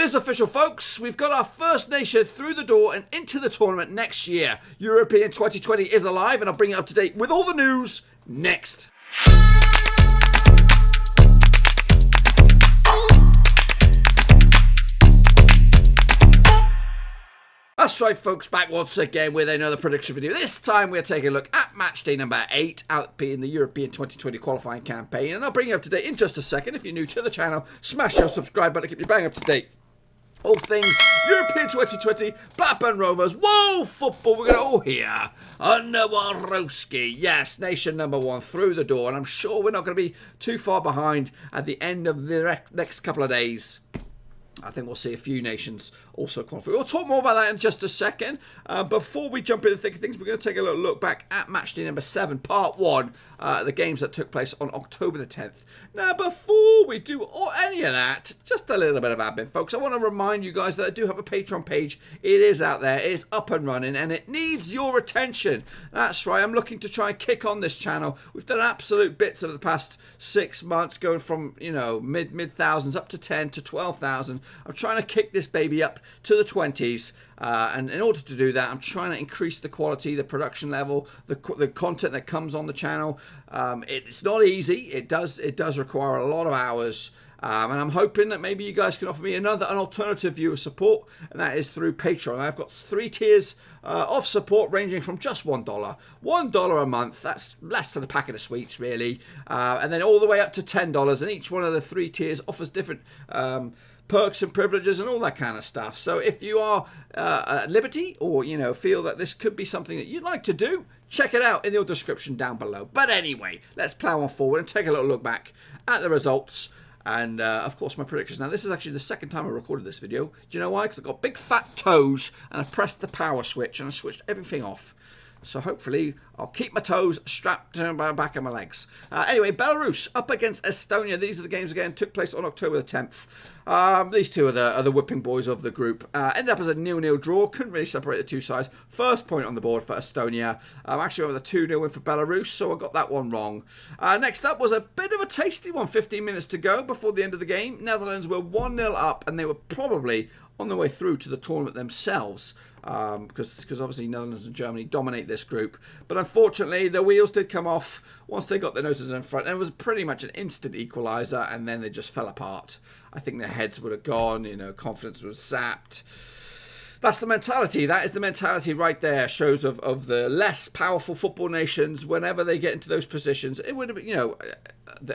It is official, folks. We've got our first nation through the door and into the tournament next year. European 2020 is alive, and I'll bring you up to date with all the news next. That's right, folks, back once again with another prediction video. This time we're taking a look at Matchday number 8 out in the European 2020 qualifying campaign, and I'll bring you up to date in just a second. If you're new to the channel, smash your subscribe button to keep you bang up to date. All things European 2020, Blackburn Rovers, whoa, football, we're going to hear Warowski. Yes, nation number 1 through the door, and I'm sure we're not going to be too far behind at the end of the next couple of days. I think we'll see a few nations also qualify. We'll talk more about that in just a second. Before we jump into the thick of things, we're going to take a little look back at Matchday number 7, part 1, the games that took place on October the 10th. Now, before we do any of that, just a little bit of admin, folks. I want to remind you guys that I do have a Patreon page. It is out there. It is up and running, and it needs your attention. That's right. I'm looking to try and kick on this channel. We've done absolute bits over the past 6 months, going from, you know, mid thousands up to 10 to 12,000. I'm trying to kick this baby up to the 20s, and in order to do that, I'm trying to increase the quality, the production level, the content that comes on the channel. It's not easy. It does require a lot of hours, and I'm hoping that maybe you guys can offer me an alternative view of support, and that is through Patreon. I've got 3 tiers of support ranging from just $1, $1 a month. That's less than a packet of sweets, really, and then all the way up to $10, and each one of the 3 tiers offers different perks and privileges and all that kind of stuff. So if you are at liberty, or you know, feel that this could be something that you'd like to do, check it out in the description down below. But anyway, let's plow on forward and take a little look back at the results and of course my predictions. Now, this is actually the second time I recorded this video. Do you know why? Because I've got big fat toes and I pressed the power switch and I switched everything off. So hopefully I'll keep my toes strapped to my back of my legs. Anyway, Belarus up against Estonia. These are the games again. Took place on October the 10th. These two are the whipping boys of the group. Ended up as a 0-0 draw. Couldn't really separate the two sides. First point on the board for Estonia. Actually went with a 2-0 win for Belarus, so I got that one wrong. Next up was a bit of a tasty one. 15 minutes to go before the end of the game. Netherlands were 1-0 up, and they were probably on the way through to the tournament themselves, because obviously Netherlands and Germany dominate this group. But unfortunately, the wheels did come off once they got their noses in front, and it was pretty much an instant equaliser, and then they just fell apart. I think their heads would have gone, you know, confidence was sapped. That's the mentality. That is the mentality right there. Shows of the less powerful football nations. Whenever they get into those positions, it would have been, you know,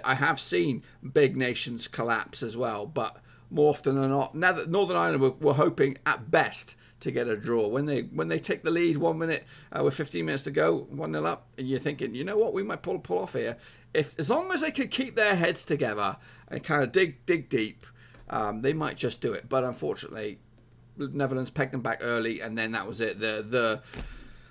I have seen big nations collapse as well, but more often than not, Northern Ireland were hoping at best to get a draw. When they take the lead 1 minute with 15 minutes to go, 1-0 up, and you're thinking, you know what, we might pull off here. As long as they could keep their heads together and kind of dig deep, they might just do it. But unfortunately, the Netherlands pegged them back early, and then that was it.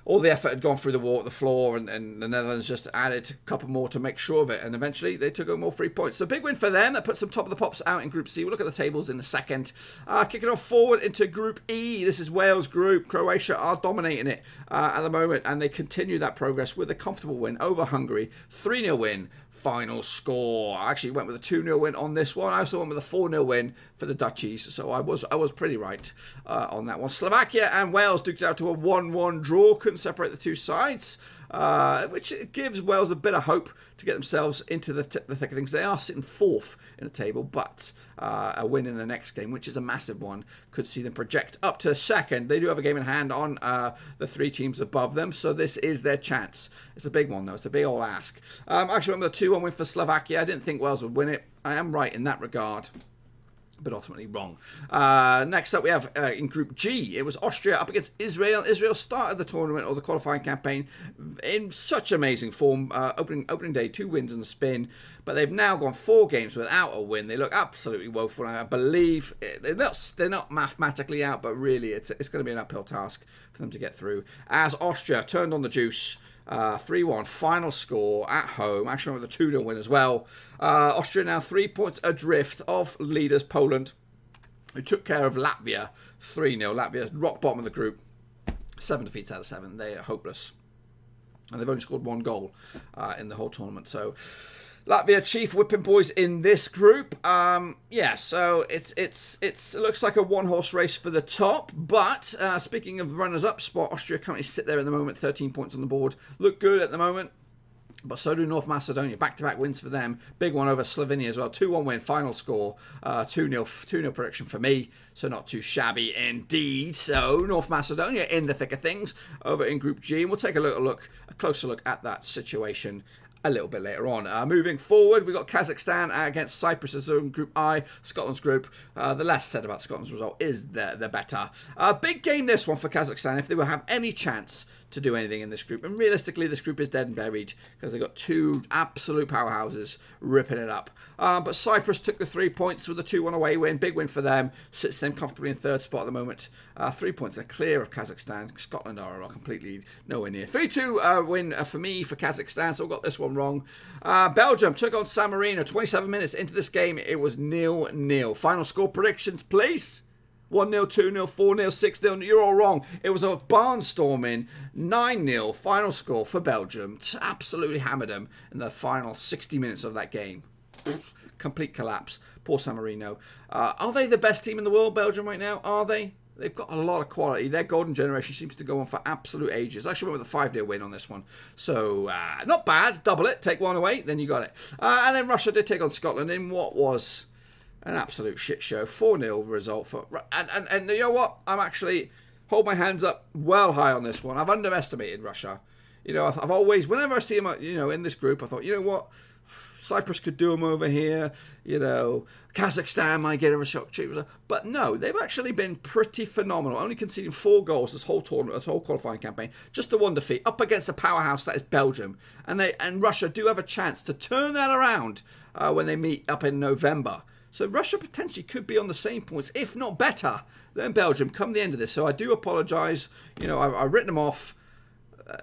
All the effort had gone through the floor, and the Netherlands just added a couple more to make sure of it. And eventually, they took home all 3 points. So big win for them. That puts them top of the pops out in Group C. We'll look at the tables in a second. Kicking off forward into Group E. This is Wales' group. Croatia are dominating it at the moment, and they continue that progress with a comfortable win over Hungary. 3-0 win. Final score. I actually went with a 2-0 win on this one. I also went with a 4-0 win for the Dutchies, so I was pretty right on that one. Slovakia and Wales duked it out to a 1-1 draw. Couldn't separate the two sides, which gives Wales a bit of hope to get themselves into the thick of things. They are sitting 4th in the table, but a win in the next game, which is a massive one, could see them project up to 2nd. They do have a game in hand on the 3 teams above them, so this is their chance. It's a big one, though. It's a big old ask. Actually, went with a 2-1 win for Slovakia. I didn't think Wales would win it. I am right in that regard, but ultimately wrong. Next up, we have in Group G, it was Austria up against Israel. Israel started the tournament or the qualifying campaign in such amazing form. Opening day, 2 wins and a spin, but they've now gone 4 games without a win. They look absolutely woeful. I believe they're not mathematically out, but really it's going to be an uphill task for them to get through. As Austria turned on the juice. 3-1 final score at home. Actually went with a 2-0 win as well. Austria now 3 points adrift of leaders Poland, who took care of Latvia 3-0. Latvia's rock bottom of the group. 7 defeats out of 7. They are hopeless. And they've only scored 1 goal in the whole tournament. So Latvia chief whipping boys in this group. Yeah, so it looks like a one-horse race for the top. But speaking of runners-up spot, Austria currently sit there at the moment, 13 points on the board. Look good at the moment. But so do North Macedonia. Back-to-back wins for them. Big one over Slovenia as well. 2-1 win. Final score. 2-0 prediction for me. So not too shabby indeed. So North Macedonia in the thick of things over in Group G. And we'll take a closer look at that situation a little bit later on. Moving forward, we've got Kazakhstan against Cyprus as in Group I, Scotland's group. The less said about Scotland's result is the better. Big game this one for Kazakhstan if they will have any chance to do anything in this group. And realistically, this group is dead and buried because they've got two absolute powerhouses ripping it up. But Cyprus took the 3 points with a 2-1 away win. Big win for them. Sits them comfortably in third spot at the moment. 3 points. They're clear of Kazakhstan. Scotland are completely nowhere near. 3-2 win for me for Kazakhstan. So I got this one wrong. Belgium took on San Marino. 27 minutes into this game, it was 0-0. Final score predictions, please. 1-0, 2-0, 4-0, 6-0. You're all wrong. It was a barnstorming 9-0 final score for Belgium. Absolutely hammered them in the final 60 minutes of that game. Complete collapse. Poor San Marino. Are they the best team in the world, Belgium, right now? Are they? They've got a lot of quality. Their golden generation seems to go on for absolute ages. I actually went with a 5-0 win on this one. So, not bad. Double it. Take one away. Then you got it. And then Russia did take on Scotland in what was an absolute shit show. 4-0 result for... And you know what? I'm actually... Hold my hands up well high on this one. I've underestimated Russia. You know, I've always... Whenever I see them, you know, in this group, I thought, you know what? Cyprus could do them over here. You know, Kazakhstan might get a shock treatment. But no, they've actually been pretty phenomenal. Only conceding 4 goals this whole tournament, this whole qualifying campaign. Just the one defeat up against a powerhouse that is Belgium. And Russia do have a chance to turn that around when they meet up in November. So Russia potentially could be on the same points, if not better, than Belgium come the end of this. So I do apologise. You know, I've written them off.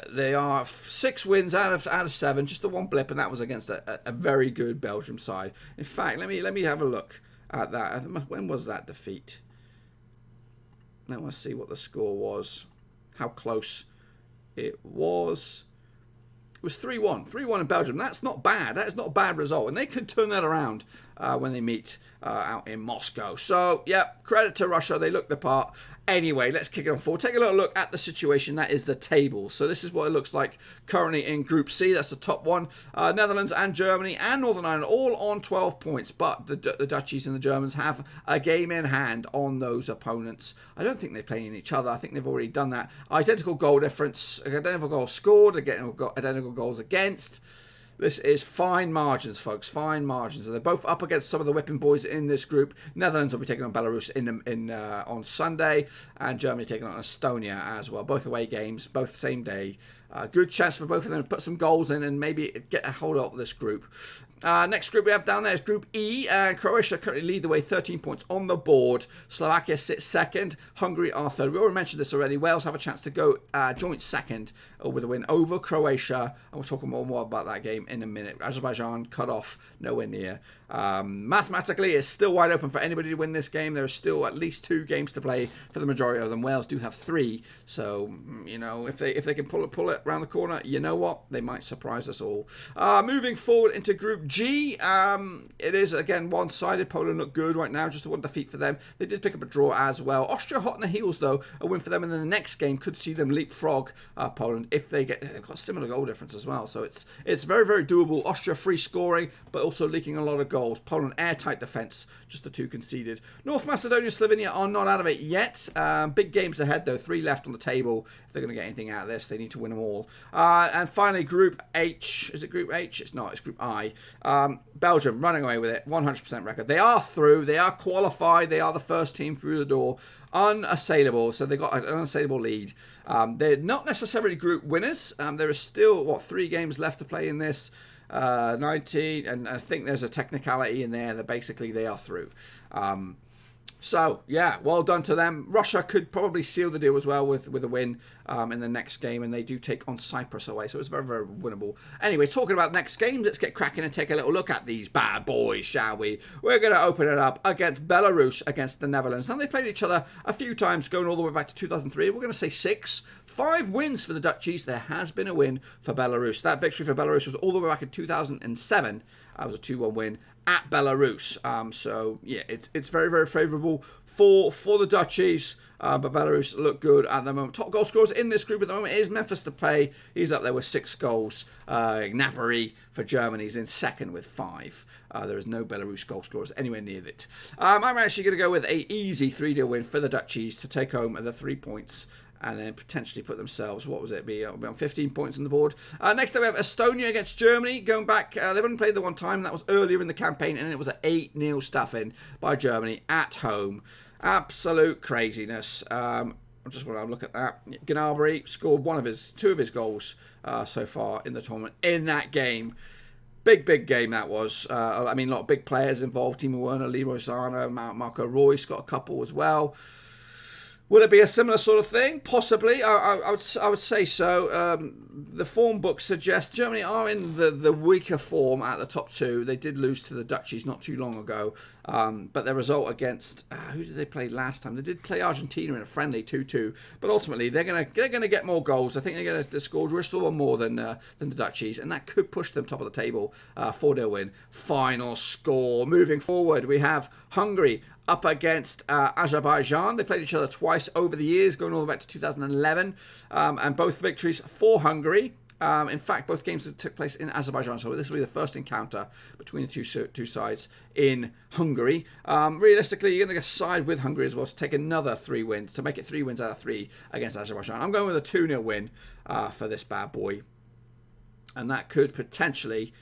They are 6 wins out of 7, just the one blip, and that was against a very good Belgium side. In fact, let me have a look at that. When was that defeat? Let me see what the score was, how close it was. It was 3-1. 3-1 in Belgium. That's not bad. That is not a bad result. And they could turn that around when they meet out in Moscow. So, yeah, credit to Russia. They look the part. Anyway, let's kick it on forward. Take a little look at the situation. That is the table. So this is what it looks like currently in Group C. That's the top one. Netherlands and Germany and Northern Ireland all on 12 points. But the Dutchies and the Germans have a game in hand on those opponents. I don't think they're playing each other. I think they've already done that. Identical goal difference. Identical goals scored. Identical goals against. This is fine margins, folks. Fine margins. They're both up against some of the whipping boys in this group. Netherlands will be taking on Belarus on Sunday, and Germany taking on Estonia as well. Both away games, both same day. Good chance for both of them to put some goals in and maybe get a hold of this group. Next group we have down there is Group E. Croatia currently lead the way, 13 points on the board. Slovakia sits second. Hungary are third. We already mentioned this already. Wales have a chance to go joint second with a win over Croatia. And we'll talk more about that game in a minute. Azerbaijan cut off, nowhere near. Mathematically, it's still wide open for anybody to win this game. There are still at least 2 games to play for the majority of them. Wales do have 3. So, you know, if they can pull it around the corner, you know what? They might surprise us all. Moving forward into Group G, it is again one-sided. Poland look good right now, just a 1 defeat for them. They did pick up a draw as well. Austria hot on the heels though, a win for them, and then the next game could see them leapfrog Poland if they've got similar goal difference as well. So it's very, very doable. Austria free scoring, but also leaking a lot of goals. Poland airtight defence, just the 2 conceded. North Macedonia, Slovenia are not out of it yet. Big games ahead though, 3 left on the table. If they're going to get anything out of this, they need to win them all. And finally, Group H. Is it Group H? It's not. It's Group I. Belgium running away with it. 100% record. They are through. They are qualified. They are the first team through the door. Unassailable. So they got an unassailable lead. They're not necessarily group winners. There is still, 3 games left to play in this. 19. And I think there's a technicality in there that basically they are through. So, yeah, well done to them. Russia could probably seal the deal as well with a win in the next game, and they do take on Cyprus away, so it's very, very winnable. Anyway, talking about next games, let's get cracking and take a little look at these bad boys, shall we? We're going to open it up against Belarus, against the Netherlands. Now, they played each other a few times, going all the way back to 2003. We're going to say 6. 5 wins for the Dutchies. There has been a win for Belarus. That victory for Belarus was all the way back in 2007. That was a 2-1 win at Belarus. So, yeah, it's very, very favourable for the Dutchies. But Belarus look good at the moment. Top goal scorers in this group at the moment is Memphis Depay. He's up there with 6 goals. Gnabry for Germany is in second with 5. There is no Belarus goal scorers anywhere near it. I'm actually going to go with a easy 3-0 win for the Dutchies to take home the 3 points. And then potentially put themselves, what was it, be on 15 points on the board. Next up we have Estonia against Germany. Going back, they've only played the one time. That was earlier in the campaign, and it was an 8-0 stuffing by Germany at home. Absolute craziness. I just want to have a look at that. Gnabry scored 2 of his goals so far in the tournament in that game. Big game that was. I mean, a lot of big players involved. Timo Werner, Leroy Sané, Marco Reus got a couple as well. Would it be a similar sort of thing? Possibly. I would say so. The form book suggests Germany are in the weaker form at the top 2. They did lose to the Dutchies not too long ago. But their result against... who did they play last time? They did play Argentina in a friendly 2-2. But ultimately, they're gonna get more goals. I think they're going to score just one more than the Dutchies. And that could push them top of the table. 4-0 win. Final score. Moving forward, we have Hungary up against Azerbaijan. They played each other twice over the years, going all the way back to 2011, and both victories for Hungary. In fact, both games took place in Azerbaijan, so this will be the first encounter between the two sides in Hungary. Realistically, you're going to side with Hungary as well to take another 3 wins, to make it 3 wins out of 3 against Azerbaijan. I'm going with a 2-0 win for this bad boy, and that could potentially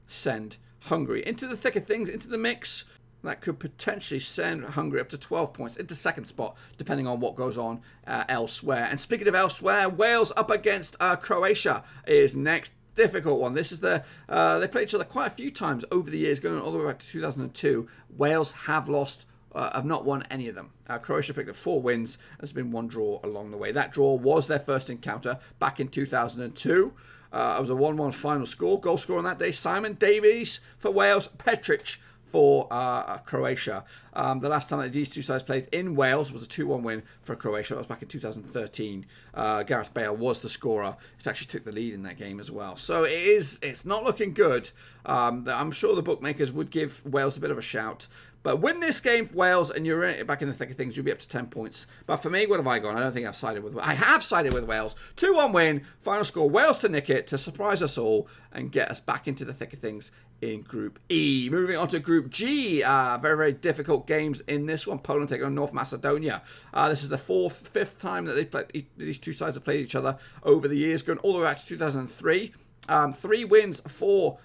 send Hungary into the thick of things, into the mix. That could potentially send Hungary up to 12 points into second spot, depending on what goes on elsewhere. And speaking of elsewhere, Wales up against Croatia is next. Difficult one. This is they played each other quite a few times over the years, going all the way back to 2002. Wales have not won any of them. Croatia picked up 4 wins. There's been 1 draw along the way. That draw was their first encounter back in 2002. It was a 1-1 final score. Goal scorer on that day, Simon Davies for Wales, Petric for Croatia. The last time that these two sides played in Wales was a 2-1 win for Croatia. That was back in 2013. Gareth Bale was the scorer. He actually took the lead in that game as well. So it's not looking good. I'm sure the bookmakers would give Wales a bit of a shout. But win this game for Wales and you're back in the thick of things, you'll be up to 10 points. But for me, what have I gone? I don't think I've sided with... I have sided with Wales. 2-1 win. Final score, Wales to nick it, to surprise us all and get us back into the thick of things in Group E. Moving on to Group G. Very, very difficult games in this one. Poland taking on North Macedonia. This is the 5th time that these two sides have played each other over the years, going all the way back to 2003. 3 wins for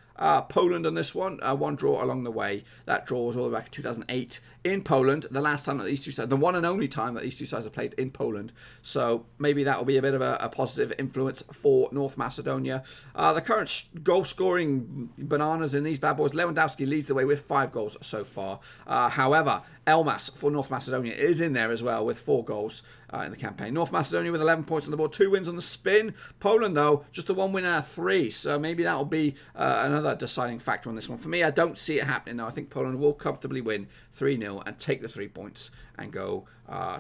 Poland on this one, 1 draw along the way. That draw was all the way back in 2008 in Poland. The last time that these two sides, the one and only time that these two sides have played in Poland. So maybe that will be a bit of a positive influence for North Macedonia. The current goal scoring bananas in these bad boys, Lewandowski leads the way with 5 goals so far. However, Elmas for North Macedonia is in there as well with 4 goals in the campaign. North Macedonia with 11 points on the board, 2 wins on the spin. Poland, though, just a 1 win out of 3. So maybe that will be another deciding factor on this one. For me, I don't see it happening now. I think Poland will comfortably win 3-0 and take the 3 points and go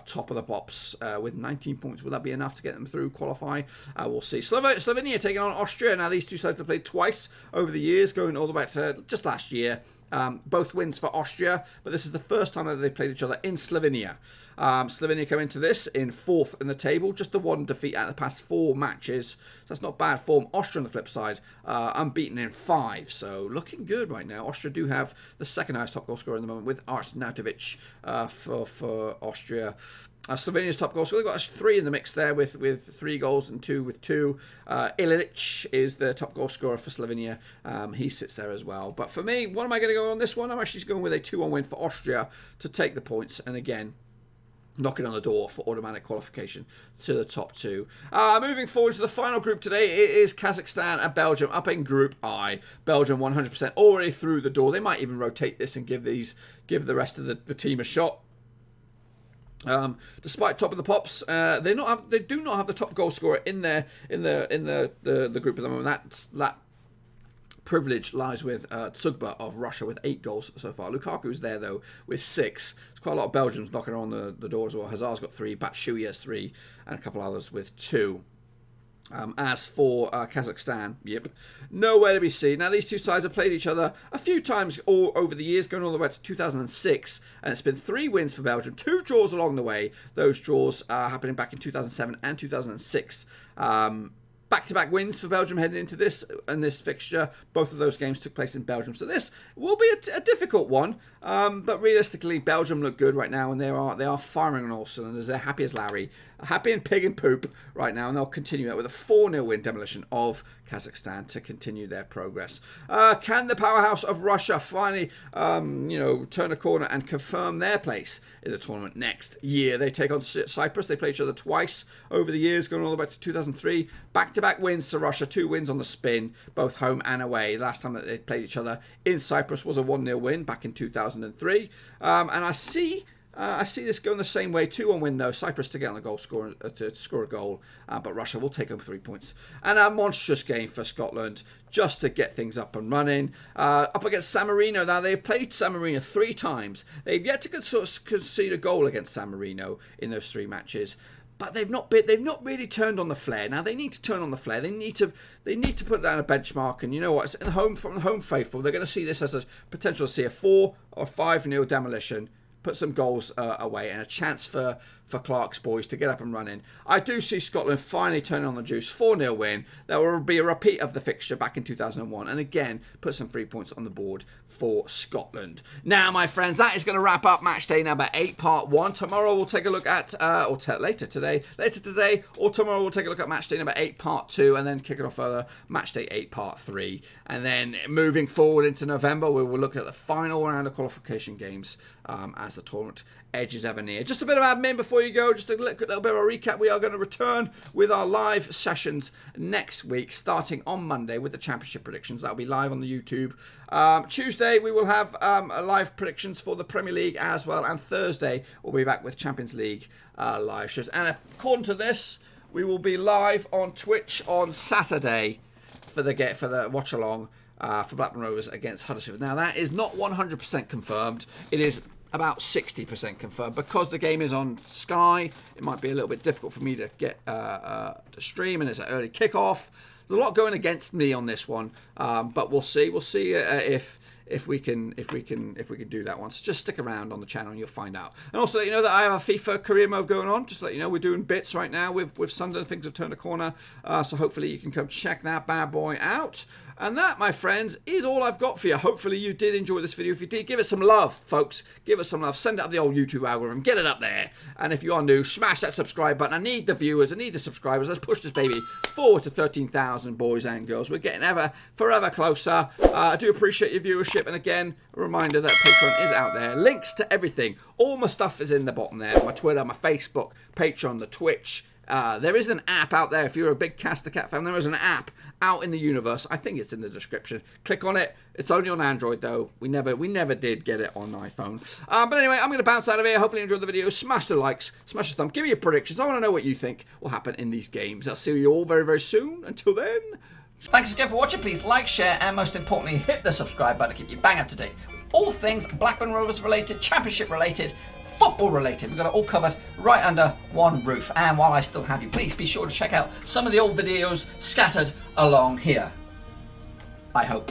top of the pops with 19 points. Will that be enough to get them through, qualify? We'll see. Slovenia taking on Austria. Now, these two sides have played twice over the years, going all the way back to just last year. Both wins for Austria, but this is the first time that they've played each other in Slovenia. Slovenia come into this in 4th in the table, just the 1 defeat out of the past 4 matches. So that's not bad form. Austria on the flip side, unbeaten in 5, so looking good right now. Austria do have the 2nd highest top goal scorer in the moment with Arnautovic for Austria. Slovenia's top goal scorer. They've got 3 in the mix there with 3 goals and 2 with 2. Ilinic is the top goal scorer for Slovenia. He sits there as well. But for me, what am I going to go on this one? I'm actually going with a 2-1 win for Austria to take the points. And again, knocking on the door for automatic qualification to the top 2. Moving forward to the final group today, it is Kazakhstan and Belgium up in Group I. Belgium 100% already through the door. They might even rotate this and give the rest of the team a shot. Despite top of the pops, they do not have the top goal scorer in the group at the moment. That privilege lies with Tsugba of Russia with 8 goals so far. Lukaku's there though with 6. There's quite a lot of Belgians knocking on the door as well. Hazard's got 3, Batshuayi has 3, and a couple others with 2. As for Kazakhstan, nowhere to be seen. Now, these two sides have played each other a few times all over the years, going all the way to 2006, and it's been 3 wins for Belgium, 2 draws along the way. Those draws happening back in 2007 and 2006. Back-to-back wins for Belgium heading into this fixture. Both of those games took place in Belgium, so this will be a difficult one. But realistically, Belgium look good right now, and they are firing on all cylinders. They're happy as Larry, happy and pig and poop right now, and they'll continue that with a 4-0 win demolition of Kazakhstan to continue their progress. Can the powerhouse of Russia finally, turn a corner and confirm their place in the tournament next year? They take on Cyprus. They play each other twice over the years, going all the way to 2003. Back-to-back wins to Russia, 2 wins on the spin, both home and away. The last time that they played each other in Cyprus was a 1-0 win back in 2003. And I see this going the same way. 2-1 win though. Cyprus to get on the goal score to score a goal, but Russia will take home 3 points. And a monstrous game for Scotland just to get things up and running. Up against San Marino. Now they've played San Marino 3 times. They've yet to concede a goal against San Marino in those 3 matches. But they've not really turned on the flare. Now they need to turn on the flare. They need to put down a benchmark. And you know what? It's from the home faithful. They're going to see this as a potential to see a 4 or 5-0 demolition. Put some goals away and a chance for Clark's boys to get up and running. I do see Scotland finally turning on the juice. 4-0 win. There will be a repeat of the fixture back in 2001. And again, put some 3 points on the board for Scotland. Now, my friends, that is going to wrap up Matchday number 8, part 1. Tomorrow we'll take a look at, later today, or tomorrow we'll take a look at Matchday number 8, part 2, and then kick it off further, Matchday 8, part 3. And then moving forward into November, we will look at the final round of qualification games as the tournament edges ever near. Just a bit of admin before you go, just a little bit of a recap. We are going to return with our live sessions next week, starting on Monday with the championship predictions. That'll be live on the YouTube. Tuesday we will have live predictions for the Premier League as well, and Thursday we'll be back with Champions League live shows. And according to this, we will be live on Twitch on Saturday for the watch along for Blackburn Rovers against Huddersfield. Now that is not 100% confirmed. It is about 60% confirmed. Because the game is on Sky, it might be a little bit difficult for me to get to stream, and it's an early kickoff. There's a lot going against me on this one, but we'll see. We'll see if we can do that one. So just stick around on the channel and you'll find out. And also let you know that I have a FIFA career mode going on. Just to let you know, we're doing bits right now with Sunderland. Things have turned a corner, so hopefully you can come check that bad boy out. And that, my friends, is all I've got for you. Hopefully you did enjoy this video. If you did, give it some love, folks. Give it some love. Send it up the old YouTube algorithm. Get it up there. And if you are new, smash that subscribe button. I need the viewers. I need the subscribers. Let's push this baby forward to 13,000 boys and girls. We're getting forever closer. I do appreciate your viewership. And again, a reminder that Patreon is out there. Links to everything. All my stuff is in the bottom there. My Twitter, my Facebook, Patreon, the Twitch. There is an app out there. If you're a big Cast the Cat fan, there is an app out in the universe. I think it's in the description. Click on it. It's only on Android though. We never did get it on iPhone. But anyway, I'm going to bounce out of here. Hopefully you enjoyed the video. Smash the likes, smash the thumb, give me your predictions. I want to know what you think will happen in these games. I'll see you all very, very soon. Until then, thanks again for watching. Please like, share, and most importantly, hit the subscribe button to keep you bang up to date with all things Blackburn Rovers related, championship related, football related. We've got it all covered right under one roof. And while I still have you, please be sure to check out some of the old videos scattered along here. I hope.